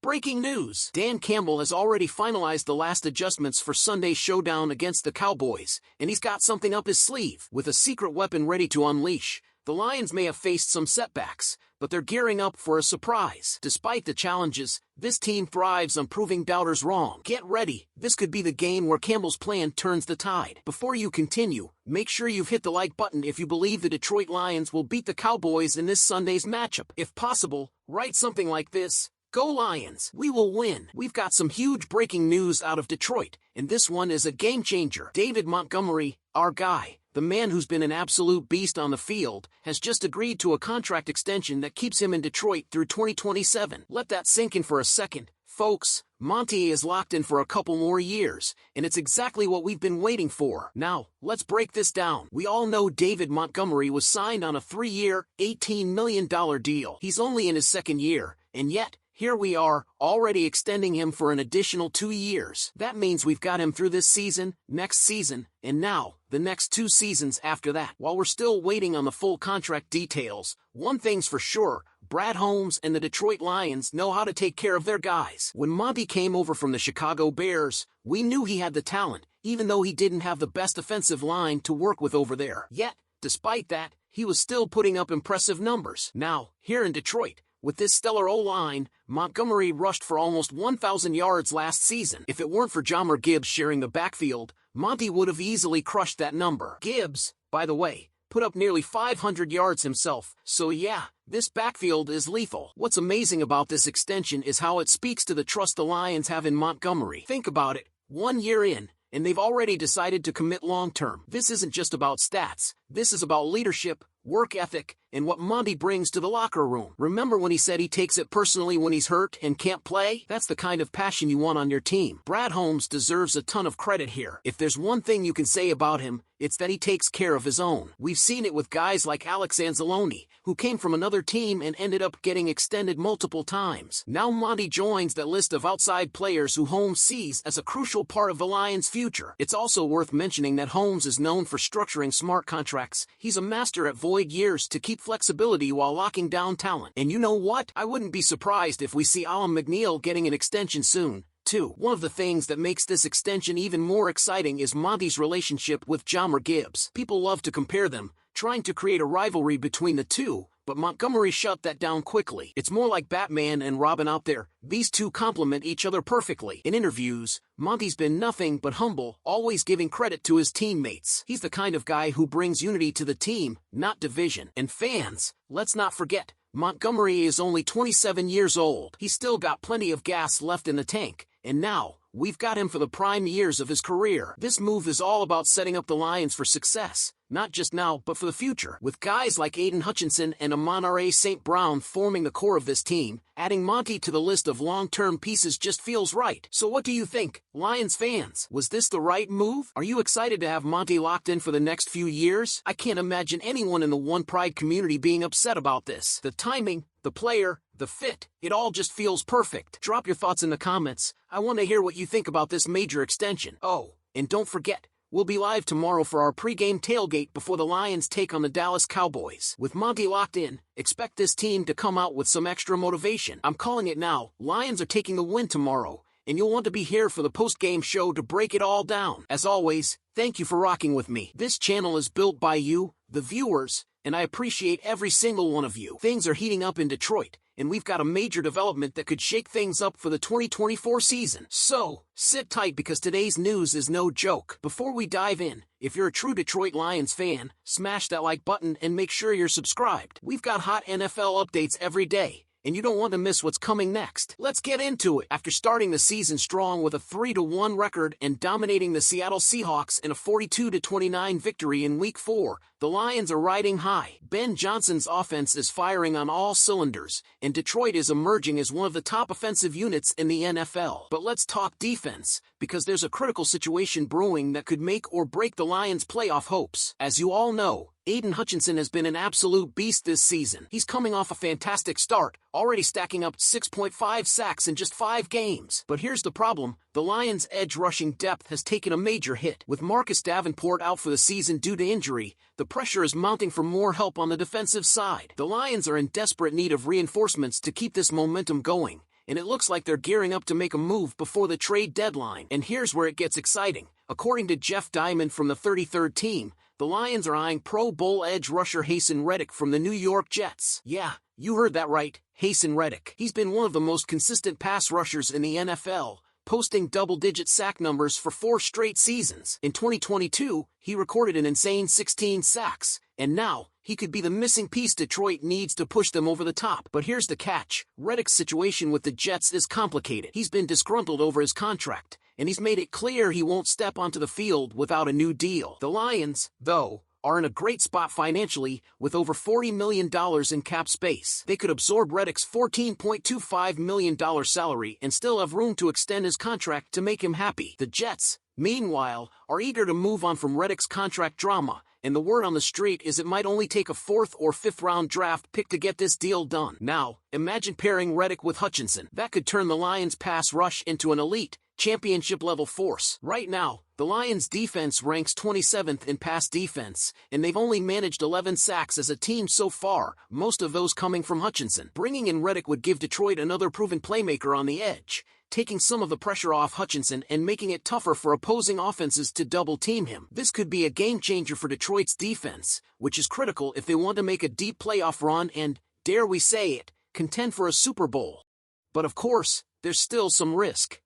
Breaking news! Dan Campbell has already finalized the last adjustments for Sunday's showdown against the Cowboys, and he's got something up his sleeve. With a secret weapon ready to unleash, the Lions may have faced some setbacks, but they're gearing up for a surprise. Despite the challenges, this team thrives on proving doubters wrong. Get ready, this could be the game where Campbell's plan turns the tide. Before you continue, make sure you've hit the like button if you believe the Detroit Lions will beat the Cowboys in this Sunday's matchup. If possible, write something like this: "Go Lions, we will win." We've got some huge breaking news out of Detroit, and this one is a game changer. David Montgomery, our guy, the man who's been an absolute beast on the field, has just agreed to a contract extension that keeps him in Detroit through 2027. Let that sink in for a second, folks. Monty is locked in for a couple more years, and it's exactly what we've been waiting for. Now, let's break this down. We all know David Montgomery was signed on a 3-year, $18 million deal. He's only in his second year, and yet, here we are, already extending him for an additional 2 years. That means we've got him through this season, next season, and now, the next 2 seasons after that. While we're still waiting on the full contract details, one thing's for sure: Brad Holmes and the Detroit Lions know how to take care of their guys. When Monty came over from the Chicago Bears, we knew he had the talent, even though he didn't have the best offensive line to work with over there. Yet, despite that, he was still putting up impressive numbers. Now, here in Detroit, with this stellar O-line, Montgomery rushed for almost 1,000 yards last season. If it weren't for Jahmyr Gibbs sharing the backfield, Monty would have easily crushed that number. Gibbs, by the way, put up nearly 500 yards himself, so yeah, this backfield is lethal. What's amazing about this extension is how it speaks to the trust the Lions have in Montgomery. Think about it, 1 year in, and they've already decided to commit long-term. This isn't just about stats, this is about leadership, work ethic, and what Monty brings to the locker room. Remember when he said he takes it personally when he's hurt and can't play? That's the kind of passion you want on your team. Brad Holmes deserves a ton of credit here. If there's one thing you can say about him, it's that he takes care of his own. We've seen it with guys like Alex Anzalone, who came from another team and ended up getting extended multiple times. Now Monty joins that list of outside players who Holmes sees as a crucial part of the Lions' future. It's also worth mentioning that Holmes is known for structuring smart contracts. He's a master at void years to keep flexibility while locking down talent. And you know what? I wouldn't be surprised if we see Alan McNeil getting an extension soon, too. One of the things that makes this extension even more exciting is Monty's relationship with Jahmyr Gibbs. People love to compare them, trying to create a rivalry between the two, but Montgomery shut that down quickly. It's more like Batman and Robin out there. These two complement each other perfectly. In interviews, Monty's been nothing but humble, always giving credit to his teammates. He's the kind of guy who brings unity to the team, not division. And fans, let's not forget, Montgomery is only 27 years old. He's still got plenty of gas left in the tank, and now, we've got him for the prime years of his career. This move is all about setting up the Lions for success, not just now but for the future. With guys like Aiden Hutchinson and Amon-Ra St. Brown forming the core of this team, adding Monty to the list of long-term pieces just feels right. So what do you think, Lions fans? Was this the right move? Are you excited to have Monty locked in for the next few years? I can't imagine anyone in the One Pride community being upset about this. The timing, the player, the fit, it all just feels perfect. Drop your thoughts in the comments. I want to hear what you think about this major extension. Oh, and don't forget, we'll be live tomorrow for our pregame tailgate before the Lions take on the Dallas Cowboys. With Monty locked in, expect this team to come out with some extra motivation. I'm calling it now, Lions are taking the win tomorrow, and you'll want to be here for the post-game show to break it all down. As always, thank you for rocking with me. This channel is built by you, the viewers, and I appreciate every single one of you. Things are heating up in Detroit, and we've got a major development that could shake things up for the 2024 season. So, sit tight because today's news is no joke. Before we dive in, if you're a true Detroit Lions fan, smash that like button and make sure you're subscribed. We've got hot NFL updates every day, and you don't want to miss what's coming next. Let's get into it. After starting the season strong with a 3-1 record and dominating the Seattle Seahawks in a 42-29 victory in Week 4, the Lions are riding high. Ben Johnson's offense is firing on all cylinders, and Detroit is emerging as one of the top offensive units in the NFL. But let's talk defense, because there's a critical situation brewing that could make or break the Lions' playoff hopes. As you all know, Aiden Hutchinson has been an absolute beast this season. He's coming off a fantastic start, already stacking up 6.5 sacks in just 5 games. But here's the problem, the Lions' edge rushing depth has taken a major hit. With Marcus Davenport out for the season due to injury, the pressure is mounting for more help on the defensive side. The Lions are in desperate need of reinforcements to keep this momentum going, and it looks like they're gearing up to make a move before the trade deadline. And here's where it gets exciting. According to Jeff Diamond from the 33rd team, the Lions are eyeing Pro Bowl edge rusher Haason Reddick from the New York Jets. Yeah, you heard that right, Haason Reddick. He's been one of the most consistent pass rushers in the NFL, posting double-digit sack numbers for 4 straight seasons. In 2022, he recorded an insane 16 sacks, and now, he could be the missing piece Detroit needs to push them over the top. But here's the catch. Reddick's situation with the Jets is complicated. He's been disgruntled over his contract, and he's made it clear he won't step onto the field without a new deal. The Lions, though, are in a great spot financially with over $40 million in cap space. They could absorb Reddick's $14.25 million salary and still have room to extend his contract to make him happy. The Jets, meanwhile, are eager to move on from Reddick's contract drama, and the word on the street is it might only take a 4th or 5th round draft pick to get this deal done. Now, imagine pairing Reddick with Hutchinson. That could turn the Lions' pass rush into an elite, championship-level force. Right now, the Lions' defense ranks 27th in pass defense, and they've only managed 11 sacks as a team so far, most of those coming from Hutchinson. Bringing in Reddick would give Detroit another proven playmaker on the edge, taking some of the pressure off Hutchinson and making it tougher for opposing offenses to double-team him. This could be a game-changer for Detroit's defense, which is critical if they want to make a deep playoff run and, dare we say it, contend for a Super Bowl. But of course, there's still some risk.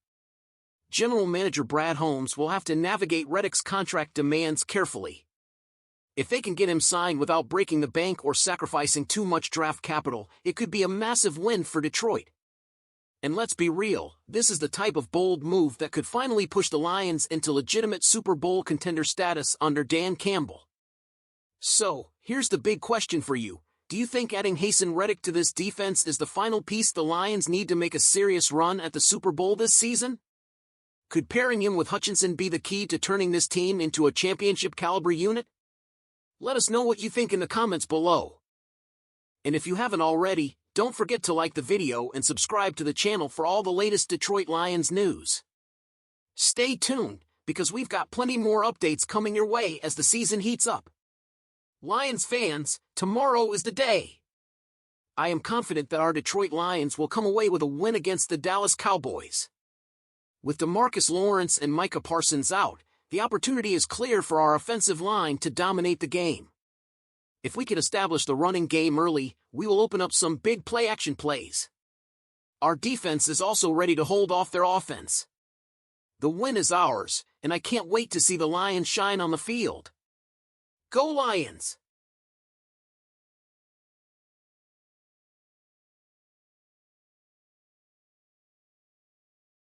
General Manager Brad Holmes will have to navigate Reddick's contract demands carefully. If they can get him signed without breaking the bank or sacrificing too much draft capital, it could be a massive win for Detroit. And let's be real, this is the type of bold move that could finally push the Lions into legitimate Super Bowl contender status under Dan Campbell. So, here's the big question for you. Do you think adding Haason Reddick to this defense is the final piece the Lions need to make a serious run at the Super Bowl this season? Could pairing him with Hutchinson be the key to turning this team into a championship-caliber unit? Let us know what you think in the comments below. And if you haven't already, don't forget to like the video and subscribe to the channel for all the latest Detroit Lions news. Stay tuned, because we've got plenty more updates coming your way as the season heats up. Lions fans, tomorrow is the day. I am confident that our Detroit Lions will come away with a win against the Dallas Cowboys. With DeMarcus Lawrence and Micah Parsons out, the opportunity is clear for our offensive line to dominate the game. If we can establish the running game early, we will open up some big play-action plays. Our defense is also ready to hold off their offense. The win is ours, and I can't wait to see the Lions shine on the field. Go Lions!